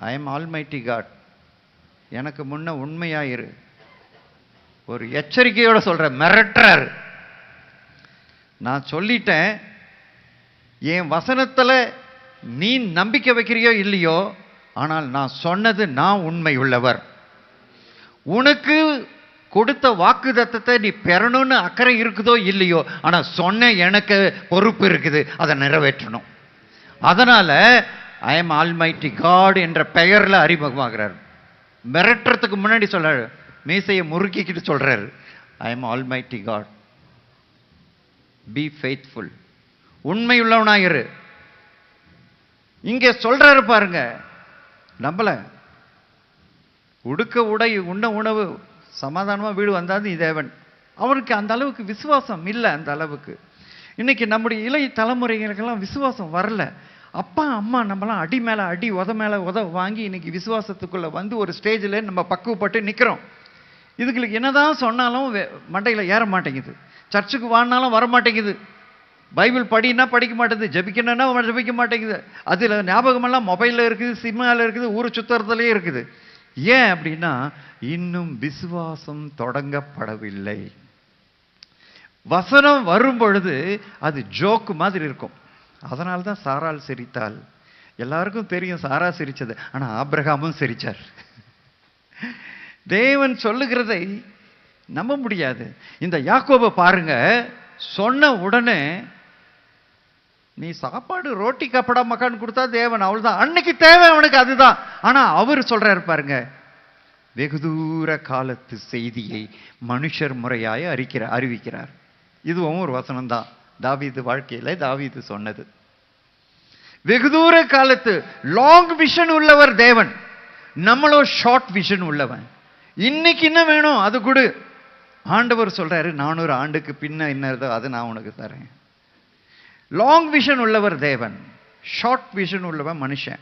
ஐ எம் ஆல்மைட்டி காட், எனக்கு முன்ன உண்மையாயிரு. ஒரு எச்சரிக்கையோட சொல்ற, மிரட்டுறாரு. நான் சொல்லிட்டேன், என் வசனத்துல நீ நம்பிக்கை வைக்கிறியோ இல்லையோ, ஆனால் நான் சொன்னது நான் உண்மை உள்ளவர். உனக்கு கொடுத்த வாக்குத்தத்தத்தை நீ பெறணும்னு அக்கறை இருக்குதோ இல்லையோ, ஆனா சொன்ன எனக்கு பொறுப்பு இருக்குது, அதை நிறைவேற்றணும். அதனால ஐ எம் ஆல்மைட்டி காட் என்ற பெயர்ல அறிமுகமாகிறார். மிரட்டுறதுக்கு முன்னாடி சொல்றாரு, மீசையை முறுக்கிக்கிட்டு சொல்றாரு, I am almighty God, be faithful, உண்மையுள்ளவனாயிரு. இங்க சொல்றாரு பாருங்க, நம்பல. உடுக்க உடை, உண்ண உணவு, சமாதானமா வீடு வந்தாது தேவன். அவருக்கு அந்த அளவுக்கு விசுவாசம் இல்லை. அந்த அளவுக்கு இன்னைக்கு நம்முடைய இளைய தலைமுறைகளுக்கெல்லாம் விசுவாசம் வரல. அப்பா அம்மா நம்மளாம் அடி மேல அடி, உத மேல உத வாங்கி இன்னைக்கு விசுவாசத்துக்குள்ள வந்து ஒரு ஸ்டேஜில் நம்ம பக்குவப்பட்டு நிற்கிறோம். இதுங்களுக்கு என்னதான் சொன்னாலும் மண்டையில் ஏற மாட்டேங்குது. சர்ச்சுக்கு வாங்கினாலும் வர மாட்டேங்குது. பைபிள் படினா படிக்க மாட்டேங்குது, ஜபிக்கணும்னா ஜபிக்க மாட்டேங்குது. அதில் ஞாபகமெல்லாம் மொபைலில் இருக்குது, சினிமாவில் இருக்குது, ஊர் சுத்தறதுலேயே இருக்குது. ஏன் அப்படின்னா இன்னும் விசுவாசம் தொடங்கப்படவில்லை. வசனம் வரும் பொழுது அது ஜோக்கு மாதிரி இருக்கும். அதனால தான் சாராள் சிரித்தாள். எல்லாருக்கும் தெரியும் சாரா சிரிச்சது, ஆனா ஆபிரகாமும் சிரிச்சார். தேவன் சொல்லுகிறதை நம்ப முடியாது. இந்த யாக்கோபை பாருங்க, சொன்ன உடனே நீ சாப்பாடு ரோட்டி கப்படா மக்கான்னு கொடுத்தா தேவன் அவ்வளவுதான், அன்னைக்கு தேவை அவனுக்கு அதுதான். ஆனா அவர் சொல்றாரு பாருங்க, வெகு தூர காலத்து செய்தியை மனுஷர் முறையாய் அறிவிக்கிறார். இதுவும் ஒரு வசனம் தான், தாவீது வாழ்க்கையில தாவீது சொன்னது. வெகு தூர காலத்து லாங் விஷன் உள்ளவர் தேவன், நம்மளோ ஷார்ட் விஷன் உள்ளவன். இன்னைக்கு என்ன வேணும் அது கொடு. ஆண்டவர் சொல்றாரு, 400 ஆண்டுக்கு பின்ன என்னதோ அது நான் உனக்கு தரேன். லாங் விஷன் உள்ளவர் தேவன், ஷார்ட் விஷன் உள்ளவன் மனுஷன்.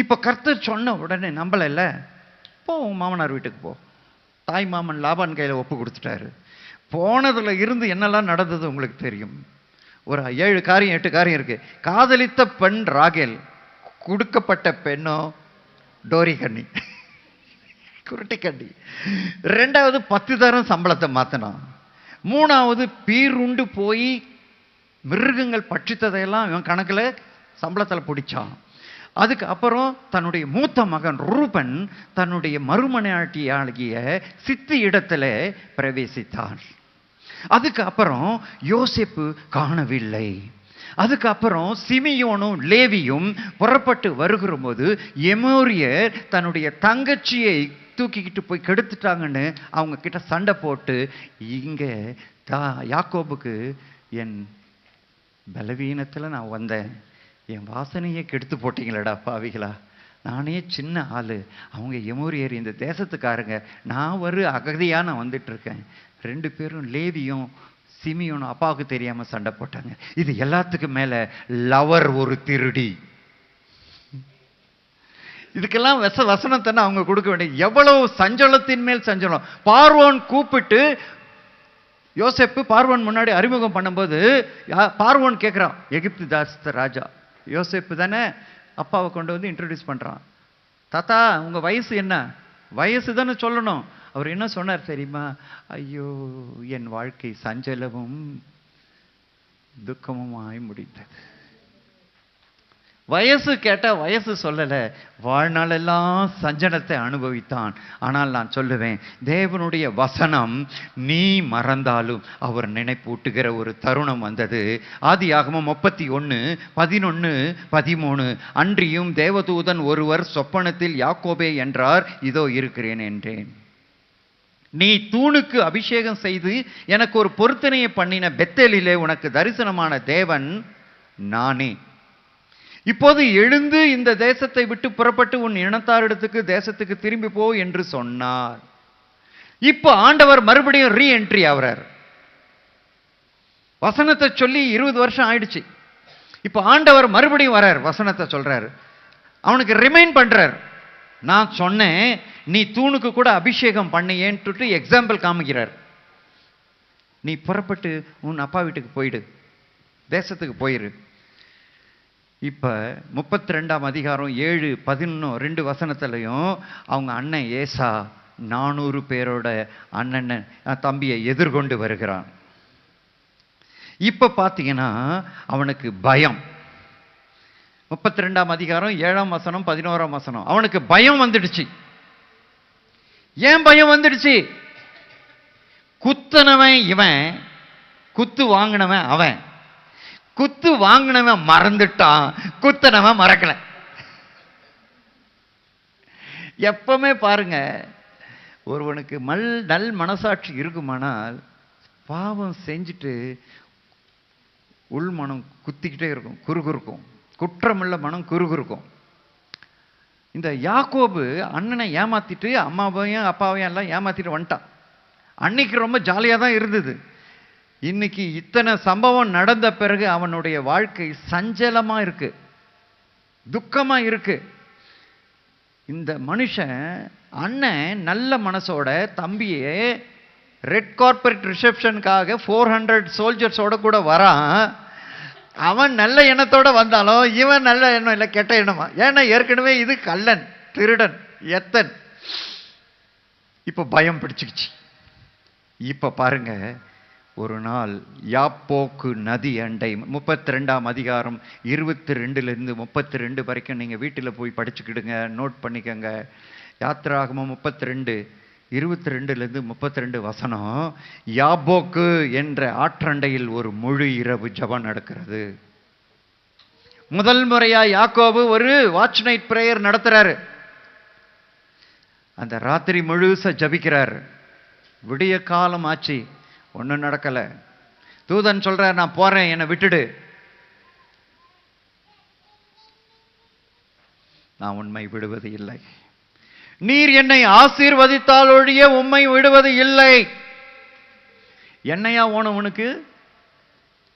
இப்ப கர்த்தர் சொன்ன உடனே நம்பல. போ உன் மாமனார் வீட்டுக்கு போ. தாய் மாமன் லாபான் கையில ஒப்பு கொடுத்துட்டாரு. போனதுல இருந்து என்னெல்லாம் நடந்தது உங்களுக்கு தெரியும். ஒரு 7 காரியம் 8 காரியம் இருக்கு. காதலித்த பெண் ராகேல், கொடுக்கப்பட்ட பெண்ணோ டோரி கண்ணி, குருட்டி கண்ணி. 2வது 10 தரம் சம்பளத்தை மாத்தினான். 3வது பீருண்டு போய் மிருகங்கள் பட்சித்ததையெல்லாம் இவன் கணக்கில் சம்பளத்தில் பிடிச்சான். அதுக்கு அப்புறம் தன்னுடைய மூத்த மகன் ரூபன் தன்னுடைய மறுமனையாட்டியாகிய சித்தி இடத்துல பிரவேசித்தான். அதுக்கு அப்புறம் யோசேப்பு காணவில்லை. அதுக்கப்புறம் சிமியோனும் லேவியும் புறப்பட்டு வருகிற போது எமோரியர் தன்னுடைய தங்கச்சியை தூக்கிக்கிட்டு போய் கெடுத்துட்டாங்கன்னு அவங்க கிட்ட சண்டை போட்டு, இங்க யாக்கோபுக்கு என் பலவீனத்தில் நான் வந்தேன், என் வாசனையை கெடுத்து போட்டீங்களடா பாவிகளா, நானே சின்ன ஆளு, அவங்க எமோரியர் இந்த தேசத்துக்காரங்க, நான் ஒரு அகதியாக நான் வந்துட்டு இருக்கேன். 2 பேரும் லேவியும் சிமியோனும் அப்பாவுக்கு தெரியாம சண்டை போட்டாங்க. இது எல்லாத்துக்கும் மேல லவர் ஒரு திருடி. இதுக்கெல்லாம் வசனத்தை அவங்க கொடுக்க வேண்டிய எவ்வளவு சஞ்சலத்தின் மேல் சஞ்சலம். பார்வோன் கூப்பிட்டு யோசேப்பு பார்வோன் முன்னாடி அறிமுகம் பண்ணும்போது பார்வோன் கேட்கிறான், எகிப்து தாஸ்த ராஜா யோசேப்பு தானே, அப்பாவை கொண்டு வந்து இன்ட்ரோடியூஸ் பண்றான். தாத்தா உங்க வயசு என்ன? வயசு தானே சொல்லணும். அவர் என்ன சொன்னார் தெரியுமா? ஐயோ என் வாழ்க்கை சஞ்சலமும் துக்கமுமாய் முடிந்தது. வயசு கேட்டால் வயசு சொல்லலை, வாழ்நாளெல்லாம் சஞ்சலத்தை அனுபவித்தான். ஆனால் நான் சொல்லுவேன், தேவனுடைய வசனம் நீ மறந்தாலும் அவர் நினைப்பூட்டுகிற ஒரு தருணம் வந்தது. ஆதியாகமம் 31:11-13. அன்றியும் தேவதூதன் ஒருவர் சொப்பனத்தில் யாக்கோபே என்றார், இதோ இருக்கிறேன் என்றேன். நீ தூணுக்கு அபிஷேகம் செய்து எனக்கு ஒரு பொருத்தனையை பண்ணின பெத்தேலிலே உனக்கு தரிசனமான தேவன் நானே. இப்போது எழுந்து இந்த தேசத்தை விட்டு புறப்பட்டு உன் இனத்தாரிடத்துக்கு தேசத்துக்கு திரும்பி போ என்று சொன்னார். இப்ப ஆண்டவர் மறுபடியும் ரீஎன்ட்ரி ஆகிறார். வசனத்தை சொல்லி 20 வருஷம் ஆயிடுச்சு. இப்ப ஆண்டவர் மறுபடியும் வரார், வசனத்தை சொல்றாரு, அவனுக்கு ரிமைண்ட் பண்றார். நான் சொன்னேன் நீ தூணுக்கு கூட அபிஷேகம் பண்ணியேன்ட்டு எக்ஸாம்பிள் காமிக்கிறார். நீ புறப்பட்டு உன் அப்பா வீட்டுக்கு போயிடு, தேசத்துக்கு போயிரு. இப்ப 32ஆம் அதிகாரம் 7-11 வசனத்திலையும் அவங்க அண்ணன் ஏசா 400 பேரோட அண்ணன் தம்பியை எதிர்கொண்டு வருகிறான். இப்ப பாத்தீங்கன்னா அவனுக்கு பயம். 32ஆம் அதிகாரம் 7ஆம் வசனம் 11ஆம் வசனம், அவனுக்கு பயம் வந்துடுச்சு. ஏன் பயம் வந்துடுச்சு? குத்தனவன் இவன், குத்து வாங்கினவன் அவன். குத்து வாங்கினவன் மறந்துட்டான், குத்தனவன் மறக்கல. எப்பவுமே பாருங்க, ஒருவனுக்கு நல் மனசாட்சி இருக்குமானால் பாவம் செஞ்சுட்டு உள் மனம் குத்திக்கிட்டே இருக்கும், குறுகுறுக்கும். குற்றமுள்ள மனம் குறுகுறுக்கும். இந்த யாக்கோபு அண்ணனை ஏமாத்திட்டு அம்மாவையும் அப்பாவையும் எல்லாம் ஏமாத்திட்டு வந்துட்டான். அன்னைக்கு ரொம்ப ஜாலியாக தான் இருந்தது. இன்னைக்கு இத்தனை சம்பவம் நடந்த பிறகு அவனுடைய வாழ்க்கை சஞ்சலமா இருக்கு, துக்கமா இருக்கு. இந்த மனுஷன் அண்ணன் நல்ல மனசோட தம்பியே ரெட் கார்பரேட் ரிசப்ஷனுக்காக 400 சோல்ஜர்ஸோட கூட வரான். அவன் நல்ல எண்ணத்தோட வந்தாலும் இவன் நல்ல எண்ணம் இல்லை, கெட்ட எண்ணமா. ஏன்னா ஏற்கனவே இது கள்ளன், திருடன், எத்தன். இப்ப பயம் பிடிச்சிக்கிச்சு. இப்ப பாருங்க, ஒரு நாள் யாப்போக்கு நதி அண்டை 32ஆம் அதிகாரம் 22 32 வரைக்கும் நீங்க வீட்டில் போய் படிச்சுக்கிடுங்க, நோட் பண்ணிக்கங்க. யாத்திராகமம் 32 22 32 வசனம். யாப்போக்கு என்ற ஆற்றண்டையில் ஒரு முழு இரவு ஜெபம் நடக்கிறது. முதல் முறையா யாக்கோபு ஒரு வாட்ச் நைட் பிரேயர் நடத்துறாரு. அந்த ராத்திரி முழுச ஜபிக்கிறார். விடிய காலம் ஆச்சு, ஒன்றும் நடக்கல. தூதன் சொல்றார், நான் போறேன், என்னை விட்டுடு. நான் உண்மை விடுவது இல்லை. நீர் என்னை ஆசீர்வதித்தால் ஒழிய உம்மை விடுவது இல்லை. என்னையா ஓனவனுக்கு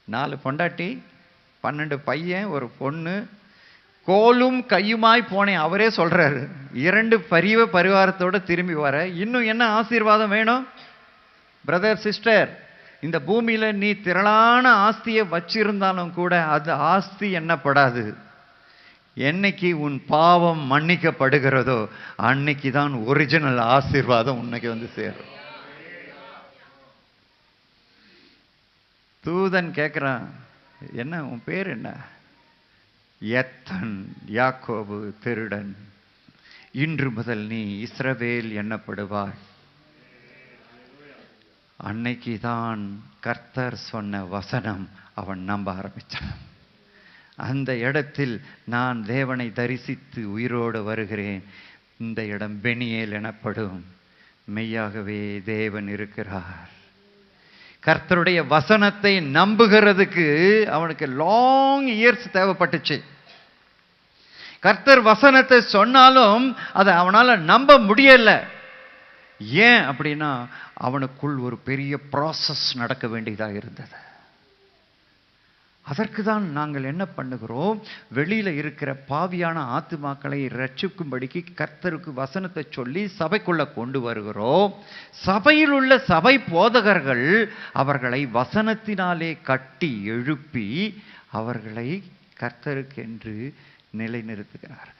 4 பொண்டாட்டி, 12 பையன், ஒரு பொண்ணு, கோலும் கையுமாய் போனேன். அவரே சொல்றாரு, 2 பரிவாரத்தோட திரும்பி வர, இன்னும் என்ன ஆசீர்வாதம் வேணும்? பிரதர் சிஸ்டர், இந்த பூமியில நீ திரளான ஆஸ்தியை வச்சிருந்தாலும் கூட அது ஆஸ்தி என்னப்படாது. என்னைக்கு உன் பாவம் மன்னிக்கப்படுகிறதோ அன்னைக்கு தான் ஒரிஜினல் ஆசீர்வாதம் உன்னைக்கு வந்து சேரும். தூதன் கேட்கிறான், என்ன உன் பேர் என்ன? எத்தன், யாக்கோபு திருடன். இன்று முதல் நீ இஸ்ரவேல் எண்ணப்படுவாய். அன்னைக்கு தான் கர்த்தர் சொன்ன வசனம் அவன் நம்ப ஆரம்பிச்சான். அந்த இடத்தில் நான் தேவனை தரிசித்து உயிரோடு வருகிறேன். இந்த இடம் பெனியேல் எனப்படும். மெய்யாகவே தேவன் இருக்கிறார். கர்த்தருடைய வசனத்தை நம்புகிறதுக்கு அவனுக்கு லாங் இயர்ஸ் தேவைப்பட்டுச்சு. கர்த்தர் வசனத்தை சொன்னாலும் அதை அவனால நம்ப முடியல. ஏன் அப்படின்னா அவனுக்குள் ஒரு பெரிய ப்ராசஸ் நடக்க வேண்டியதாக இருந்தது. அதற்கு தான் நாங்கள் என்ன பண்ணுகிறோம், வெளியில இருக்கிற பாவியான ஆத்துமாக்களை ரட்சிக்கும்படிக்கு கர்த்தருக்கு வசனத்தை சொல்லி சபைக்குள்ள கொண்டு வருகிறோம். சபையில் உள்ள சபை போதகர்கள் அவர்களை வசனத்தினாலே கட்டி எழுப்பி அவர்களை கர்த்தருக்கென்று நிலைநிறுத்துகிறார்கள்.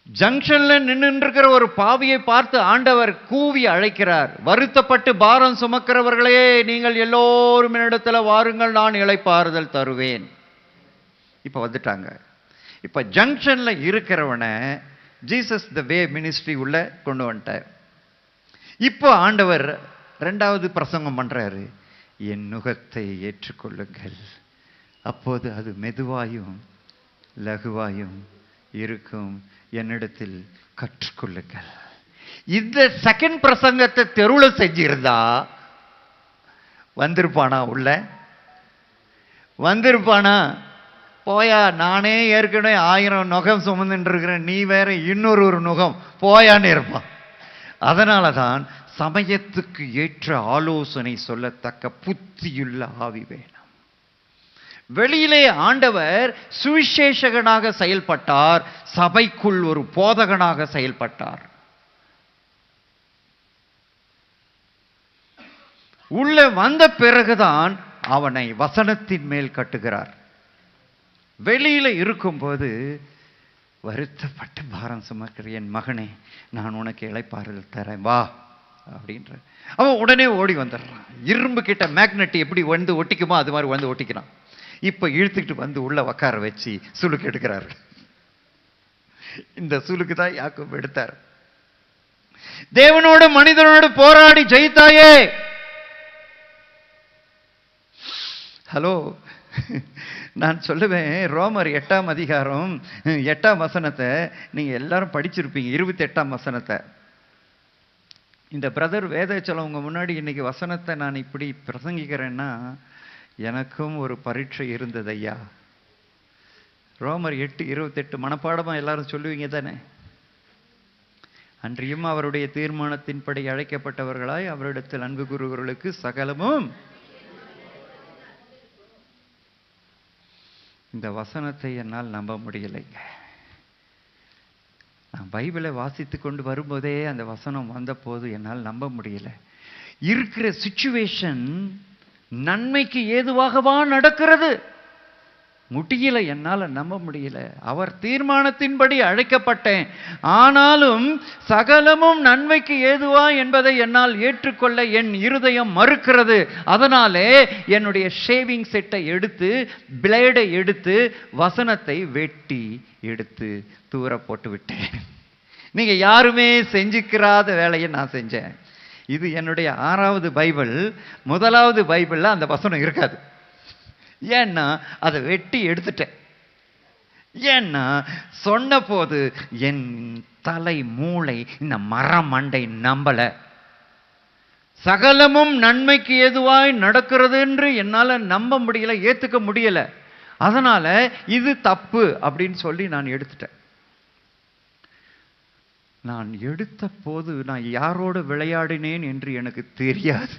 ஜங்ஷன்ல நின்று இருக்கிற ஒரு பாவியை பார்த்து ஆண்டவர் கூவி அழைக்கிறார். வருத்தப்பட்டு பாரம் சுமக்கிறவர்களே, நீங்கள் எல்லோரும் என்னிடத்துல வாருங்கள், நான் இளைப்பாறுதல் தருவேன். இப்போ வந்துட்டாங்க. இப்போ ஜங்ஷன்ல இருக்கிறவனை ஜீசஸ் த வே மினிஸ்ட்ரி உள்ள கொண்டு வந்துட்டார். இப்போ ஆண்டவர் 2வது பிரசங்கம் பண்றாரு. என் நுகத்தை ஏற்றுக்கொள்ளுங்கள், அப்போது அது மெதுவாயும் லகுவாயும் இருக்கும், என்னிடத்தில் கற்றுக்கொள்ளுங்கள். இந்த செகண்ட் பிரசங்கத்தை தெருவில் செஞ்சிருந்தா வந்திருப்பானா? உள்ள வந்திருப்பானா? போயா, நானே ஏற்கனவே 1000 நுகம் சுமந்துட்டு இருக்கிறேன், நீ வேற இன்னொரு நுகம், போயான்னு இருப்பான். அதனால தான் சமயத்துக்கு ஏற்ற ஆலோசனை சொல்லத்தக்க புத்தியுள்ள ஆவி வேணும். வெளியிலே ஆண்டவர் சுவிசேஷகனாக செயல்பட்டார், சபைக்குள் ஒரு போதகனாக செயல்பட்டார். உள்ள வந்த பிறகுதான் அவனை வசனத்தின் மேல் கட்டுகிறார். வெளியில இருக்கும்போது வருத்தப்பட்டு பாரம் சுமக்கிற என் மகனே, நான் உனக்கு இளைப்பாறுதல் தரேன், வா அப்படின்ற. அவன் உடனே ஓடி வந்துடுறான். இரும்பு கிட்ட மேக்னெட் எப்படி வந்து ஒட்டிக்குமோ அது மாதிரி வந்து ஒட்டிக்கிறான். இப்ப இழுத்துக்கிட்டு வந்து உள்ள உக்கார வச்சு சுளுக்கு எடுக்கிறாரு. இந்த சுளுக்கு தான் யாக்கோபு எடுத்தார். தேவனோடு மனிதனோடு போராடி ஜெயித்தாயே. ஹலோ, நான் சொல்லுவேன், ரோமர் 8ஆம் அதிகாரம் 8ஆம் வசனத்தை நீங்க எல்லாரும் படிச்சிருப்பீங்க. 28ஆம் வசனத்தை இந்த பிரதர் வேதாச்சலம் உங்க முன்னாடி இன்னைக்கு வசனத்தை நான் இப்படி பிரசங்கிக்கிறேன்னா எனக்கும் ஒரு பரீட்சை இருந்தது ஐயா. ரோமர் 8:28 மனப்பாடமா எல்லாரும் சொல்லுவீங்க தானே? அன்றியும் அவருடைய தீர்மானத்தின்படி அழைக்கப்பட்டவர்களாய் அவரிடத்தில் அன்பு கூறுகிறவர்களுக்கு சகலமும். இந்த வசனத்தை என்னால் நம்ப முடியலைங்க. நான் பைபிளை வாசித்து கொண்டு வரும்போதே அந்த வசனம் வந்த போது என்னால் நம்ப முடியல. இருக்கிற சிச்சுவேஷன் நன்மைக்கு ஏதுவாகவா நடக்கிறது? முடியல, என்னால நம்ப முடியல. அவர் தீர்மானத்தின்படி அழைக்கப்பட்டேன், ஆனாலும் சகலமும் நன்மைக்கு ஏதுவா என்பதை என்னால் ஏற்றுக்கொள்ள என் இருதயம் மறுக்கிறது. அதனாலே என்னுடைய ஷேவிங் செட்டை எடுத்து, பிளேடை எடுத்து, வசனத்தை வெட்டி எடுத்து தூர போட்டு விட்டேன். நீங்க யாருமே செஞ்சுக்கிறாத வேலையை நான் செஞ்சேன். இது என்னுடைய 6வது பைபிள். 1வது பைபிள்ல அந்த வசனம் இருக்காது. ஏன்னா அதை வெட்டி எடுத்துட்டேன். ஏன்னா சொன்ன போது என் தலை மூளை இந்த மரம் மண்டை நம்பல. சகலமும் நன்மைக்கு ஏதுவாய் நடக்கிறது என்று என்னால நம்ப முடியல, ஏத்துக்க முடியல. அதனால இது தப்பு அப்படின்னு சொல்லி நான் எடுத்துட்டேன். நான் எடுத்த போது நான் யாரோடு விளையாடினேன் என்று எனக்கு தெரியாது.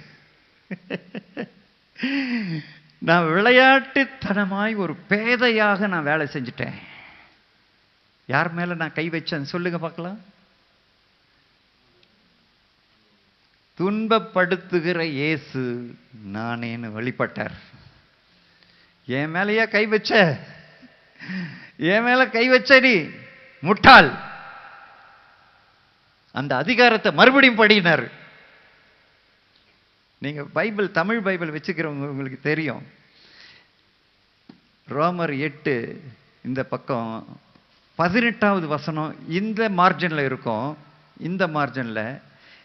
நான் விளையாட்டுத்தனமாய் ஒரு பேதையாக நான் வேலை செஞ்சுட்டேன். யார் மேல நான் கை வச்சேன் சொல்லுங்க பார்க்கலாம்? துன்பப்படுத்துகிற இயேசு நானேன்னு வெளிப்பட்டார். என் மேலையா கை வச்ச? என் மேல கை வச்ச நீ முட்டாள். அந்த அதிகாரத்தை மறுபடியும் படினார். நீங்க பைபிள், தமிழ் பைபிள் வச்சுக்கிறவங்க உங்களுக்கு தெரியும். ரோமர் 8 இந்த பக்கம் 18வது வசனம் இந்த மார்ஜின்ல இருக்கும், இந்த மார்ஜின்ல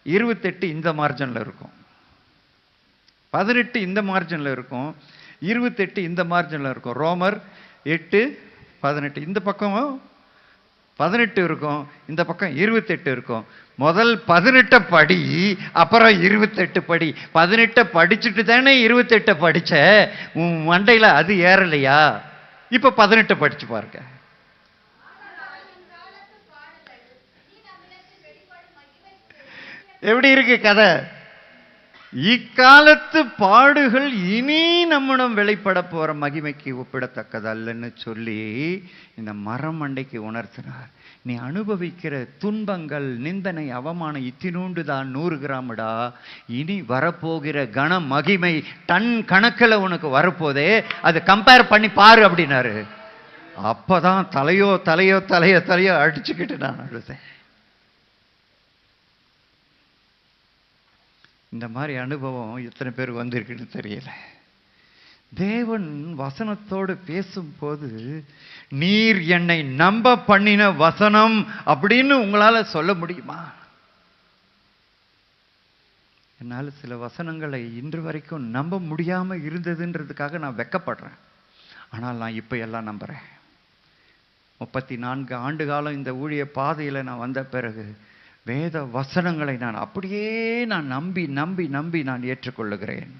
28 இந்த மார்ஜின்ல இருக்கும். 18 இந்த மார்ஜின்ல இருக்கும், 28 இந்த மார்ஜின்ல இருக்கும். ரோமர் 8:18 இந்த பக்கம் 18 இருக்கும், இந்த பக்கம் 28 இருக்கும். முதல் 18 படி, அப்புறம் 28 படி. 18 படிச்சுட்டு தானே 28 படிச்ச. உன் மண்டையில அது ஏறலையா? இப்ப 18 படிச்சு பாருங்க. எப்படி இருக்கு கதை? இக்காலத்து பாடுகள் இனி நம்மிடம் வெளிப்பட போற மகிமைக்கு ஒப்பிடத்தக்கதல்லன்னு சொல்லி இந்த மரம் மண்டைக்கு உணர்த்தினார். நீ அனுபவிக்கிற துன்பங்கள், நிந்தனை, அவமானம் இத்தினூண்டு தான் 100 கிராம்டா. இனி வரப்போகிற கன மகிமை டன் கணக்கில் உனக்கு வரப்போதே, அது கம்பேர் பண்ணி பாரு அப்படின்னாரு. அப்பதான் தலையோ தலையோ தலையோ தலையோ அடிச்சுக்கிட்டு நான் அழுதேன். இந்த மாதிரி அனுபவம் எத்தனை பேர் வந்திருக்குன்னு தெரியல. தேவன் வசனத்தோடு பேசும்போது, நீர் என்னை நம்ப பண்ணின வசனம் அப்படின்னு உங்களால சொல்ல முடியுமா? என்னால் சில வசனங்களை இன்று வரைக்கும் நம்ப முடியாம இருந்ததுன்றதுக்காக நான் வெட்கப்படுறேன். ஆனால் நான் இப்ப எல்லாம் நம்புறேன். 34 ஆண்டு காலம் இந்த ஊழிய பாதையில நான் வந்த பிறகு வேத வசனங்களை நான் அப்படியே நான் நம்பி நம்பி நம்பி நான் ஏற்றுக்கொள்ளுகிறேன்.